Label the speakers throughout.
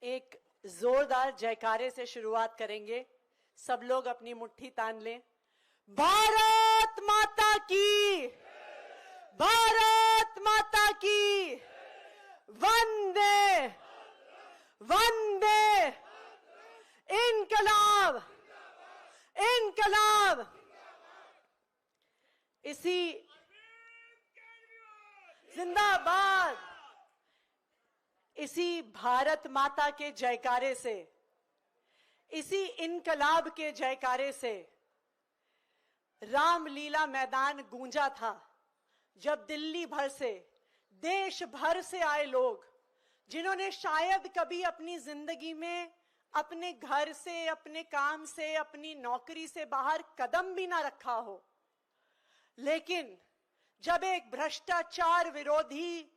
Speaker 1: एक जोरदार जयकारे से शुरुआत करेंगे। सब लोग अपनी मुट्ठी तान लें। भारत माता की, भारत माता की, वंदे वंदे, इनकलाब इनकलाब। इसी जिंदाबाद, इसी भारत माता के जयकारे से, इसी इनकलाब के जयकारे से रामलीला मैदान गूंजा था, जब दिल्ली भर से, देश भर से आए लोग, जिन्होंने शायद कभी अपनी जिंदगी में अपने घर से, अपने काम से, अपनी नौकरी से बाहर कदम भी ना रखा हो, लेकिन जब एक भ्रष्टाचार विरोधी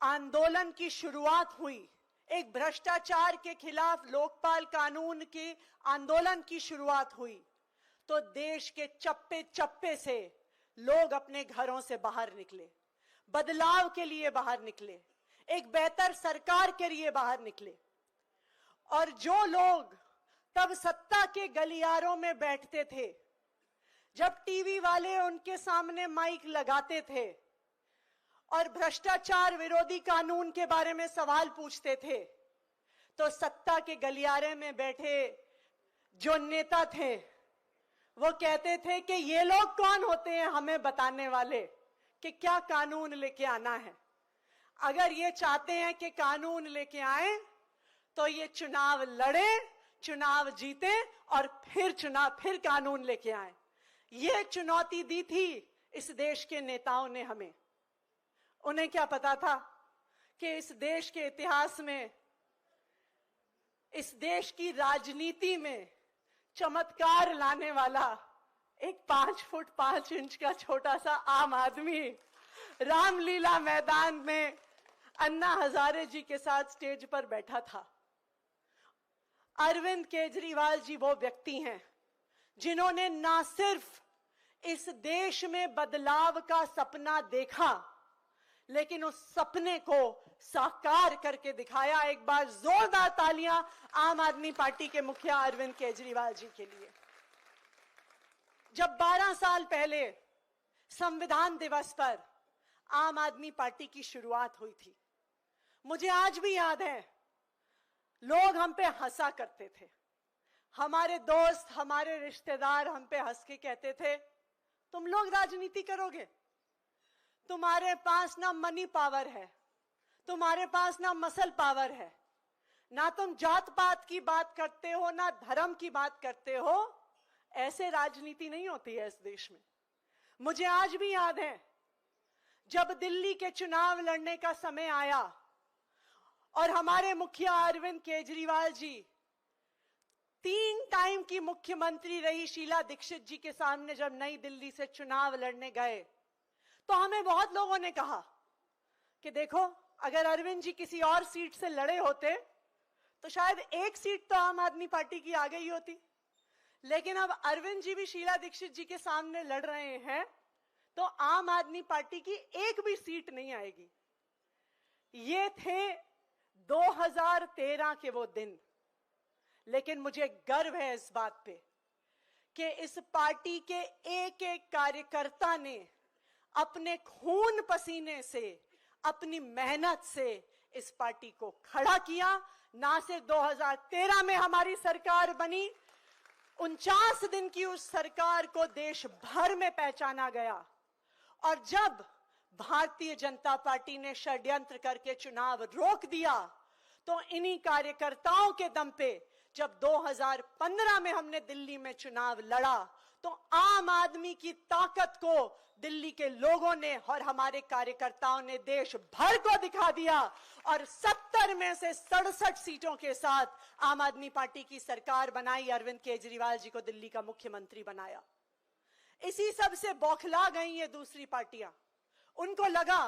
Speaker 1: आंदोलन की शुरुआत हुई, एक भ्रष्टाचार के खिलाफ लोकपाल कानून के आंदोलन की शुरुआत हुई, तो देश के चप्पे चप्पे से लोग अपने घरों से बाहर निकले, बदलाव के लिए बाहर निकले, एक बेहतर सरकार के लिए बाहर निकले। और जो लोग तब सत्ता के गलियारों में बैठते थे, जब टीवी वाले उनके सामने माइक लगाते थे और भ्रष्टाचार विरोधी कानून के बारे में सवाल पूछते थे, तो सत्ता के गलियारे में बैठे जो नेता थे वो कहते थे कि ये लोग कौन होते हैं हमें बताने वाले कि क्या कानून लेके आना है। अगर ये चाहते हैं कि कानून लेके आए तो ये चुनाव लड़े, चुनाव जीते और फिर कानून लेके आए। ये चुनौती दी थी इस देश के नेताओं ने हमें। उन्हें क्या पता था कि इस देश के इतिहास में, इस देश की राजनीति में चमत्कार लाने वाला एक 5 फुट 5 इंच का छोटा सा आम आदमी रामलीला मैदान में अन्ना हजारे जी के साथ स्टेज पर बैठा था। अरविंद केजरीवाल जी वो व्यक्ति हैं जिन्होंने ना सिर्फ इस देश में बदलाव का सपना देखा, लेकिन उस सपने को साकार करके दिखाया। एक बार जोरदार तालियां आम आदमी पार्टी के मुखिया अरविंद केजरीवाल जी के लिए। जब 12 साल पहले संविधान दिवस पर आम आदमी पार्टी की शुरुआत हुई थी, मुझे आज भी याद है, लोग हम पे हंसा करते थे। हमारे दोस्त, हमारे रिश्तेदार हम पे हंस के कहते थे, तुम लोग राजनीति करोगे, तुम्हारे पास ना मनी पावर है, तुम्हारे पास ना मसल पावर है, ना तुम जात पात की बात करते हो, ना धर्म की बात करते हो। ऐसे राजनीति नहीं होती है इस देश में। मुझे आज भी याद है, जब दिल्ली के चुनाव लड़ने का समय आया और हमारे मुखिया अरविंद केजरीवाल जी 3 टाइम की मुख्यमंत्री रही शीला दीक्षित जी के सामने जब नई दिल्ली से चुनाव लड़ने गए, तो हमें बहुत लोगों ने कहा कि देखो, अगर अरविंद जी किसी और सीट से लड़े होते तो शायद 1 सीट तो आम आदमी पार्टी की आ गई होती, लेकिन अब अरविंद जी भी शीला दीक्षित जी के सामने लड़ रहे हैं तो आम आदमी पार्टी की 1 भी सीट नहीं आएगी। ये थे 2013 के वो दिन। लेकिन मुझे गर्व है इस बात पे कि इस पार्टी के एक एक कार्यकर्ता ने अपने खून पसीने से, अपनी मेहनत से इस पार्टी को खड़ा किया। ना सिर्फ 2013 में हमारी सरकार बनी, 49 दिन की उस सरकार को देश भर में पहचाना गया। और जब भारतीय जनता पार्टी ने षड्यंत्र करके चुनाव रोक दिया, तो इन्हीं कार्यकर्ताओं के दम पे जब 2015 में हमने दिल्ली में चुनाव लड़ा, तो आम आदमी की ताकत को दिल्ली के लोगों ने और हमारे कार्यकर्ताओं ने देश भर को दिखा दिया और 70 में से 67 सीटों के साथ आम आदमी पार्टी की सरकार बनाई। अरविंद केजरीवाल जी को दिल्ली का मुख्यमंत्री बनाया। इसी सब से बौखला गई ये दूसरी पार्टियां। उनको लगा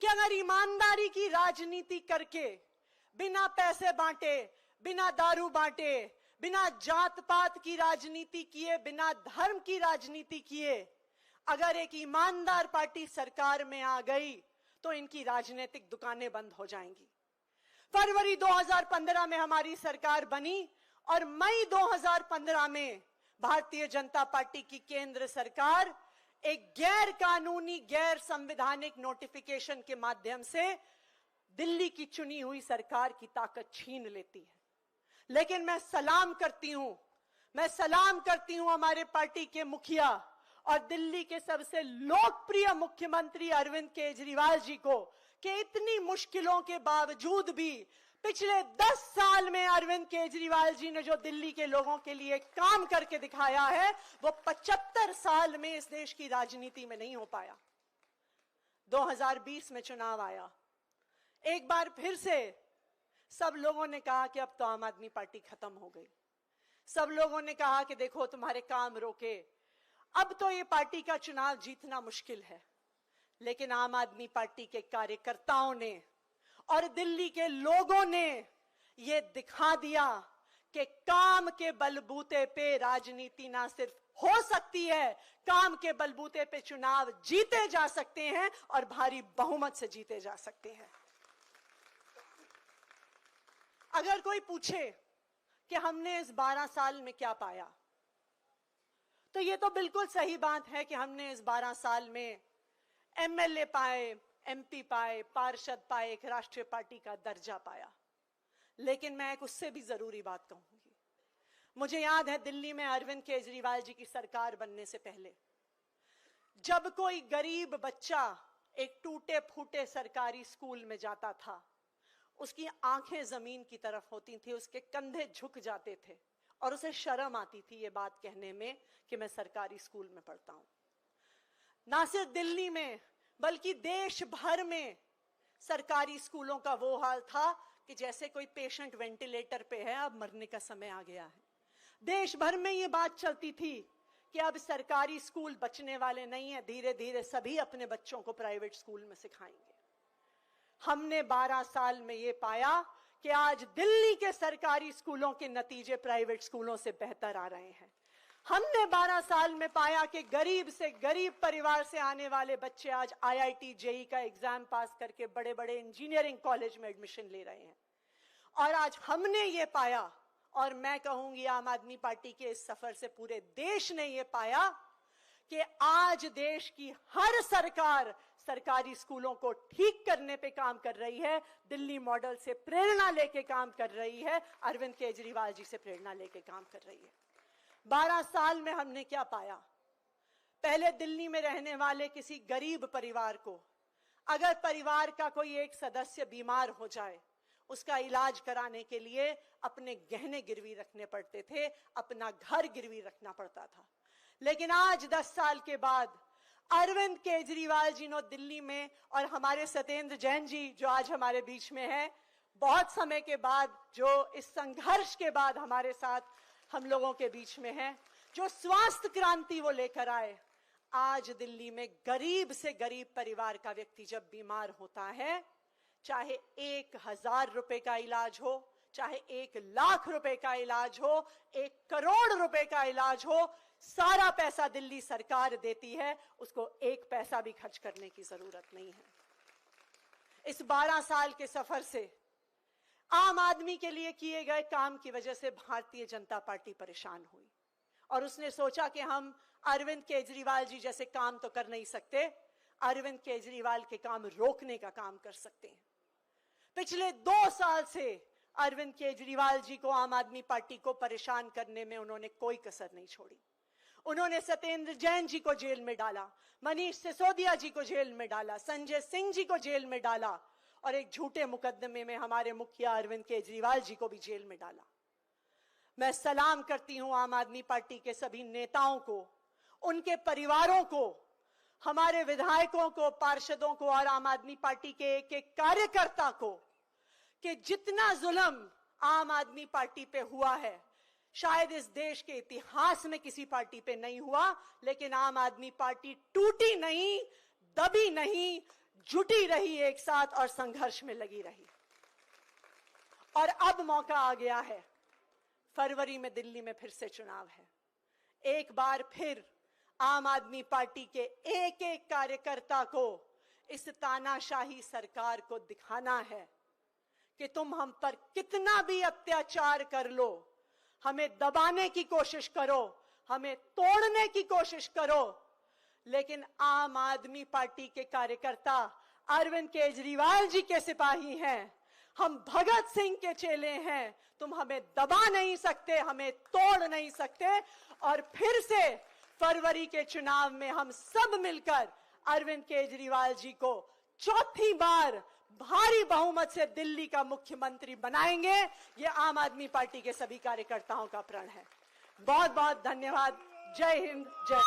Speaker 1: कि अगर ईमानदारी की राजनीति करके, बिना पैसे बांटे, बिना दारू बांटे, बिना जात पात की राजनीति किए, बिना धर्म की राजनीति किए, अगर एक ईमानदार पार्टी सरकार में आ गई तो इनकी राजनीतिक दुकानें बंद हो जाएंगी। फरवरी 2015 में हमारी सरकार बनी और मई 2015 में भारतीय जनता पार्टी की केंद्र सरकार एक गैर कानूनी, गैर संवैधानिक नोटिफिकेशन के माध्यम से दिल्ली की चुनी हुई सरकार की ताकत छीन लेती है। लेकिन मैं सलाम करती हूं हमारे पार्टी के मुखिया और दिल्ली के सबसे लोकप्रिय मुख्यमंत्री अरविंद केजरीवाल जी को कि इतनी मुश्किलों के बावजूद भी पिछले 10 साल में अरविंद केजरीवाल जी ने जो दिल्ली के लोगों के लिए काम करके दिखाया है वो 75 साल में इस देश की राजनीति में नहीं हो पाया। 2020 में चुनाव आया, एक बार फिर से सब लोगों ने कहा कि अब तो आम आदमी पार्टी खत्म हो गई। सब लोगों ने कहा कि देखो तुम्हारे काम रोके, अब तो ये पार्टी का चुनाव जीतना मुश्किल है। लेकिन आम आदमी पार्टी के कार्यकर्ताओं ने और दिल्ली के लोगों ने ये दिखा दिया कि काम के बलबूते पे राजनीति ना सिर्फ हो सकती है, काम के बलबूते पे चुनाव जीते जा सकते हैं और भारी बहुमत से जीते जा सकते हैं। अगर कोई पूछे कि हमने इस 12 साल में क्या पाया, तो ये तो बिल्कुल सही बात है कि हमने इस 12 साल में एमएलए पाए, एमपी पाए, पार्षद पाए, एक राष्ट्रीय पार्टी का दर्जा पाया। लेकिन मैं एक उससे भी जरूरी बात कहूंगी। मुझे याद है दिल्ली में अरविंद केजरीवाल जी की सरकार बनने से पहले जब कोई गरीब बच्चा एक टूटे फूटे सरकारी स्कूल में जाता था, उसकी आंखें जमीन की तरफ होती थी, उसके कंधे झुक जाते थे और उसे शर्म आती थी ये बात कहने में कि मैं सरकारी स्कूल में पढ़ता हूं। ना सिर्फ दिल्ली में बल्कि देश भर में सरकारी स्कूलों का वो हाल था कि जैसे कोई पेशेंट वेंटिलेटर पे है, अब मरने का समय आ गया है। देश भर में ये बात चलती थी कि अब सरकारी स्कूल बचने वाले नहीं है, धीरे धीरे सभी अपने बच्चों को प्राइवेट स्कूल में सिखाएंगे। हमने 12 साल में ये पाया कि आज दिल्ली के सरकारी स्कूलों के नतीजे प्राइवेट स्कूलों से बेहतर आ रहे हैं। हमने 12 साल में पाया कि गरीब से गरीब परिवार से आने वाले बच्चे आज आईआईटी, जेईई का एग्जाम पास करके बड़े बड़े इंजीनियरिंग कॉलेज में एडमिशन ले रहे हैं। और आज हमने ये पाया, और मैं कहूंगी आम आदमी पार्टी के इस सफर से पूरे देश ने ये पाया कि आज देश की हर सरकार सरकारी स्कूलों को ठीक करने पे काम कर रही है, दिल्ली मॉडल से प्रेरणा लेके काम कर रही है, अरविंद केजरीवाल जी से प्रेरणा लेके काम कर रही है। 12 साल में हमने क्या पाया? पहले दिल्ली में रहने वाले किसी गरीब परिवार को अगर परिवार का कोई एक सदस्य बीमार हो जाए, उसका इलाज कराने के लिए अपने गहने गिरवी रखने पड़ते थे, अपना घर गिरवी रखना पड़ता था। लेकिन आज 10 साल के बाद अरविंद केजरीवाल जी ने दिल्ली में, और हमारे सत्येंद्र जैन जी जो आज हमारे बीच में है, बहुत समय के बाद, जो इस संघर्ष के बाद हमारे साथ हम लोगों के बीच में है, जो स्वास्थ्य क्रांति वो लेकर आए। आज दिल्ली में गरीब से गरीब परिवार का व्यक्ति जब बीमार होता है, चाहे 1000 रुपए का इलाज हो, चाहे 1 लाख रुपए का इलाज हो, 1 करोड़ रुपए का इलाज हो, सारा पैसा दिल्ली सरकार देती है, उसको 1 पैसा भी खर्च करने की जरूरत नहीं है। इस 12 साल के सफर से आम आदमी के लिए किए गए काम की वजह से भारतीय जनता पार्टी परेशान हुई और उसने सोचा कि हम अरविंद केजरीवाल जी जैसे काम तो कर नहीं सकते, अरविंद केजरीवाल के काम रोकने का काम कर सकते हैं। पिछले 2 साल से अरविंद केजरीवाल जी को, आम आदमी पार्टी को परेशान करने में उन्होंने कोई कसर नहीं छोड़ी। उन्होंने सत्येंद्र जैन जी को जेल में डाला, मनीष सिसोदिया जी को जेल में डाला, संजय सिंह जी को जेल में डाला और एक झूठे मुकदमे में हमारे मुखिया अरविंद केजरीवाल जी को भी जेल में डाला। मैं सलाम करती हूं आम आदमी पार्टी के सभी नेताओं को, उनके परिवारों को, हमारे विधायकों को, पार्षदों को और आम आदमी पार्टी के एक एक कार्यकर्ता को कि जितना जुल्म आम आदमी पार्टी पे हुआ है, शायद इस देश के इतिहास में किसी पार्टी पे नहीं हुआ, लेकिन आम आदमी पार्टी टूटी नहीं, दबी नहीं, जुटी रही एक साथ और संघर्ष में लगी रही। और अब मौका आ गया है, फरवरी में दिल्ली में फिर से चुनाव है। एक बार फिर आम आदमी पार्टी के एक एक कार्यकर्ता को इस तानाशाही सरकार को दिखाना है कि तुम हम पर कितना भी अत्याचार कर लो, हमें दबाने की कोशिश करो, हमें तोड़ने की कोशिश करो, लेकिन आम आदमी पार्टी के कार्यकर्ता अरविंद केजरीवाल जी के सिपाही हैं, हम भगत सिंह के चेले हैं। तुम हमें दबा नहीं सकते, हमें तोड़ नहीं सकते। और फिर से फरवरी के चुनाव में हम सब मिलकर अरविंद केजरीवाल जी को चौथी बार भारी बहुमत से दिल्ली का मुख्यमंत्री बनाएंगे। ये आम आदमी पार्टी के सभी कार्यकर्ताओं का प्रण है। बहुत बहुत धन्यवाद। जय हिंद, जय।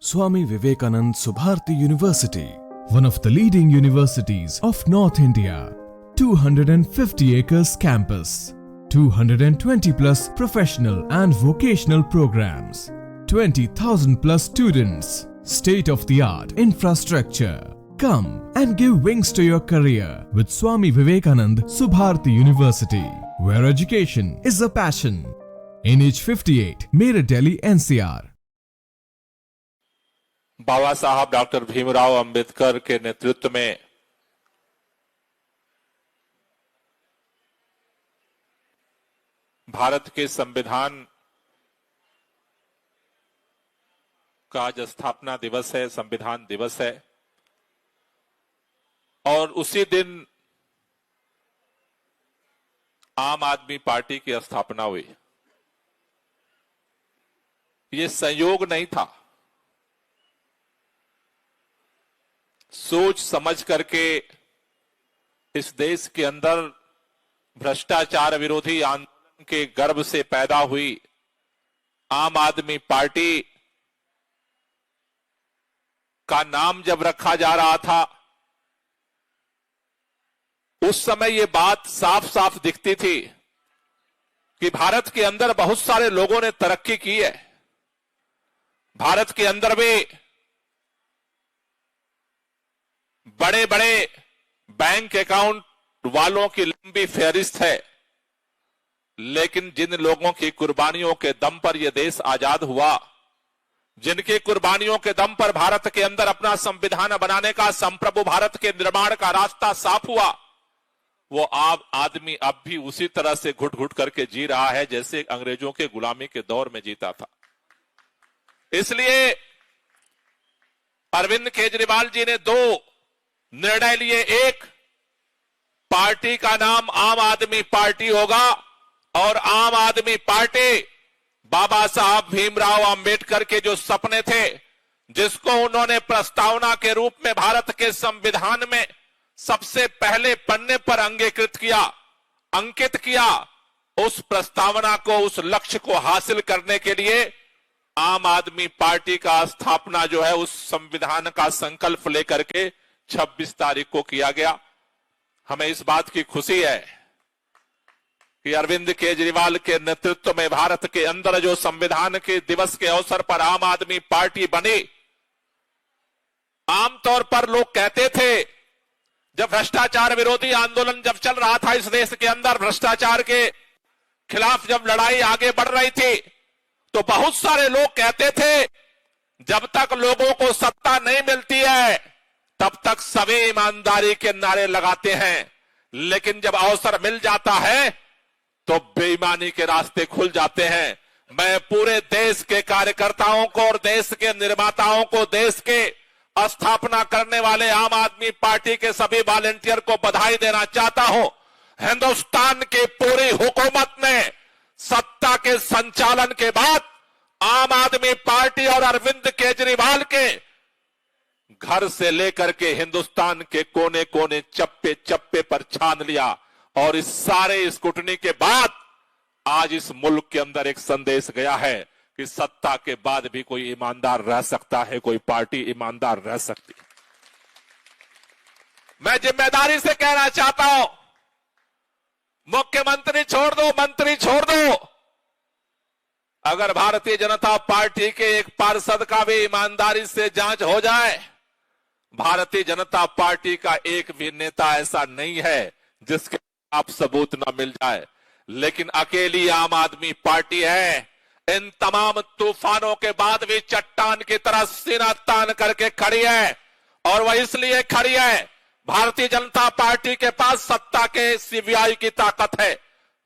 Speaker 2: Swami Vivekanand Subharti University, one of the leading universities of North India. 250 acres campus, 220 plus professional and vocational programs, 20,000 plus students, state of the art infrastructure. Come and give wings to your career with Swami Vivekanand Subharti University, where education is a passion. NH58, Meerut, Delhi, NCR.
Speaker 3: बाबा साहब doctor Bhimrao Ambedkar के नेतृत्व में भारत के संविधान का आज स्थापना दिवस है, संविधान दिवस है। और उसी दिन आम आदमी पार्टी की स्थापना हुई। ये संयोग नहीं था, सोच समझ करके इस देश के अंदर भ्रष्टाचार विरोधी आंदोलन के गर्भ से पैदा हुई आम आदमी पार्टी का नाम जब रखा जा रहा था, उस समय ये बात साफ साफ दिखती थी कि भारत के अंदर बहुत सारे लोगों ने तरक्की की है। भारत के अंदर भी बड़े बड़े बैंक अकाउंट वालों की लंबी फहरिस्त है, लेकिन जिन लोगों की कुर्बानियों के दम पर यह देश आजाद हुआ, जिनकी कुर्बानियों के दम पर भारत के अंदर अपना संविधान बनाने का, संप्रभु भारत के निर्माण का रास्ता साफ हुआ, वो आदमी अब भी उसी तरह से घुट घुट करके जी रहा है जैसे अंग्रेजों के गुलामी के दौर में जीता था। इसलिए अरविंद केजरीवाल जी ने दो निर्णय लिए। एक, पार्टी का नाम आम आदमी पार्टी होगा और आम आदमी पार्टी बाबा साहब भीमराव अंबेडकर के जो सपने थे, जिसको उन्होंने प्रस्तावना के रूप में भारत के संविधान में सबसे पहले पन्ने पर अंगीकृत किया, अंकित किया, उस प्रस्तावना को, उस लक्ष्य को हासिल करने के लिए आम आदमी पार्टी का स्थापना जो है उस संविधान का संकल्प लेकर के 26 तारीख को किया गया। हमें इस बात की खुशी है कि अरविंद केजरीवाल के नेतृत्व में भारत के अंदर जो संविधान के दिवस के अवसर पर आम आदमी पार्टी बनी। आमतौर पर लोग कहते थे, जब भ्रष्टाचार विरोधी आंदोलन जब चल रहा था इस देश के अंदर, भ्रष्टाचार के खिलाफ जब लड़ाई आगे बढ़ रही थी, तो बहुत सारे लोग कहते थे जब तक लोगों को सत्ता नहीं मिलती है तब तक सभी ईमानदारी के नारे लगाते हैं, लेकिन जब अवसर मिल जाता है तो बेईमानी के रास्ते खुल जाते हैं। मैं पूरे देश के कार्यकर्ताओं को और देश के निर्माताओं को, देश के स्थापना करने वाले आम आदमी पार्टी के सभी वॉलंटियर को बधाई देना चाहता हूं। हिंदुस्तान की पूरी हुकूमत ने सत्ता के संचालन के बाद आम आदमी पार्टी और अरविंद केजरीवाल के घर से लेकर के हिंदुस्तान के कोने कोने, चप्पे चप्पे पर छान लिया। और इस सारे स्क्रूटनी के बाद आज इस मुल्क के अंदर एक संदेश गया है कि सत्ता के बाद भी कोई ईमानदार रह सकता है, कोई पार्टी ईमानदार रह सकती। मैं जिम्मेदारी से कहना चाहता हूं, मुख्यमंत्री छोड़ दो, मंत्री छोड़ दो, अगर भारतीय जनता पार्टी के एक पार्षद का भी ईमानदारी से जांच हो जाए, भारतीय जनता पार्टी का एक भी नेता ऐसा नहीं है जिसके आप सबूत न मिल जाए। लेकिन अकेली आम आदमी पार्टी है, इन तमाम तूफानों के बाद भी चट्टान की तरह सीना तान करके खड़ी है। और वह इसलिए खड़ी है, भारतीय जनता पार्टी के पास सत्ता के सीबीआई की ताकत है,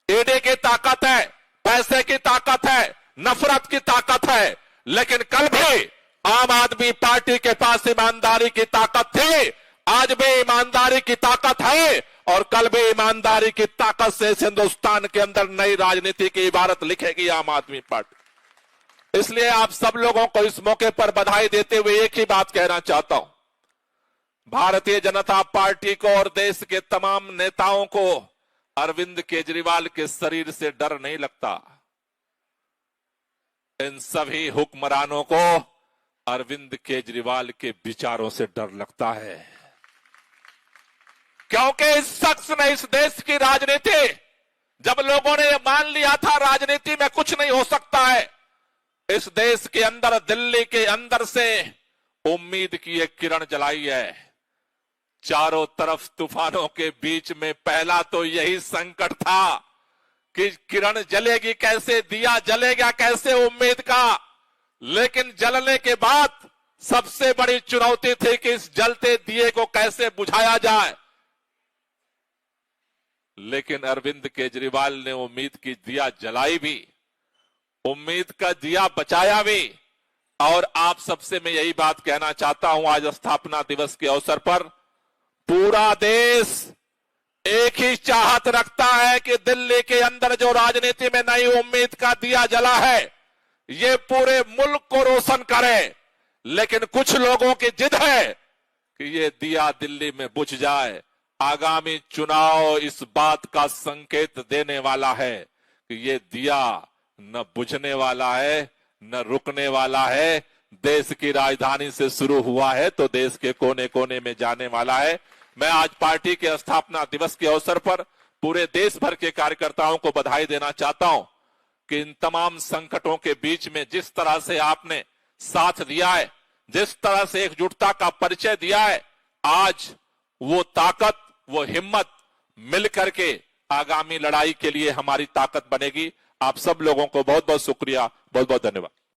Speaker 3: ईडी की ताकत है, पैसे की ताकत है, नफरत की ताकत है, लेकिन कल भी आम आदमी पार्टी के पास ईमानदारी की ताकत थी, आज भी ईमानदारी की ताकत है और कल भी ईमानदारी की ताकत से इस हिंदुस्तान के अंदर नई राजनीति की इबारत लिखेगी आम आदमी पार्टी। इसलिए आप सब लोगों को इस मौके पर बधाई देते हुए एक ही बात कहना चाहता हूं, भारतीय जनता पार्टी को और देश के तमाम नेताओं को अरविंद केजरीवाल के शरीर से डर नहीं लगता। इन सभी हुक्मरानों को अरविंद केजरीवाल के विचारों से डर लगता है, क्योंकि इस शख्स ने इस देश की राजनीति, जब लोगों ने मान लिया था राजनीति में कुछ नहीं हो सकता है, इस देश के अंदर, दिल्ली के अंदर से उम्मीद की एक किरण जलाई है। चारों तरफ तूफानों के बीच में पहला तो यही संकट था कि किरण जलेगी कैसे, दिया जलेगा कैसे उम्मीद का, लेकिन जलने के बाद सबसे बड़ी चुनौती थी कि इस जलते दिए को कैसे बुझाया जाए। लेकिन अरविंद केजरीवाल ने उम्मीद की दिया जलाई भी, उम्मीद का दिया बचाया भी। और आप सबसे मैं यही बात कहना चाहता हूं, आज स्थापना दिवस के अवसर पर पूरा देश एक ही चाहत रखता है कि दिल्ली के अंदर जो राजनीति में नई उम्मीद का दिया जला है, ये पूरे मुल्क को रोशन करे। लेकिन कुछ लोगों की जिद है कि ये दिया दिल्ली में बुझ जाए। आगामी चुनाव इस बात का संकेत देने वाला है कि ये दिया न बुझने वाला है न रुकने वाला है। देश की राजधानी से शुरू हुआ है तो देश के कोने कोने में जाने वाला है। मैं आज पार्टी के स्थापना दिवस के अवसर पर पूरे देश भर के कार्यकर्ताओं को बधाई देना चाहता हूं कि इन तमाम संकटों के बीच में जिस तरह से आपने साथ दिया है, जिस तरह से एकजुटता का परिचय दिया है, आज वो ताकत, वो हिम्मत मिल करके आगामी लड़ाई के लिए हमारी ताकत बनेगी। आप सब लोगों को बहुत बहुत शुक्रिया, बहुत बहुत धन्यवाद।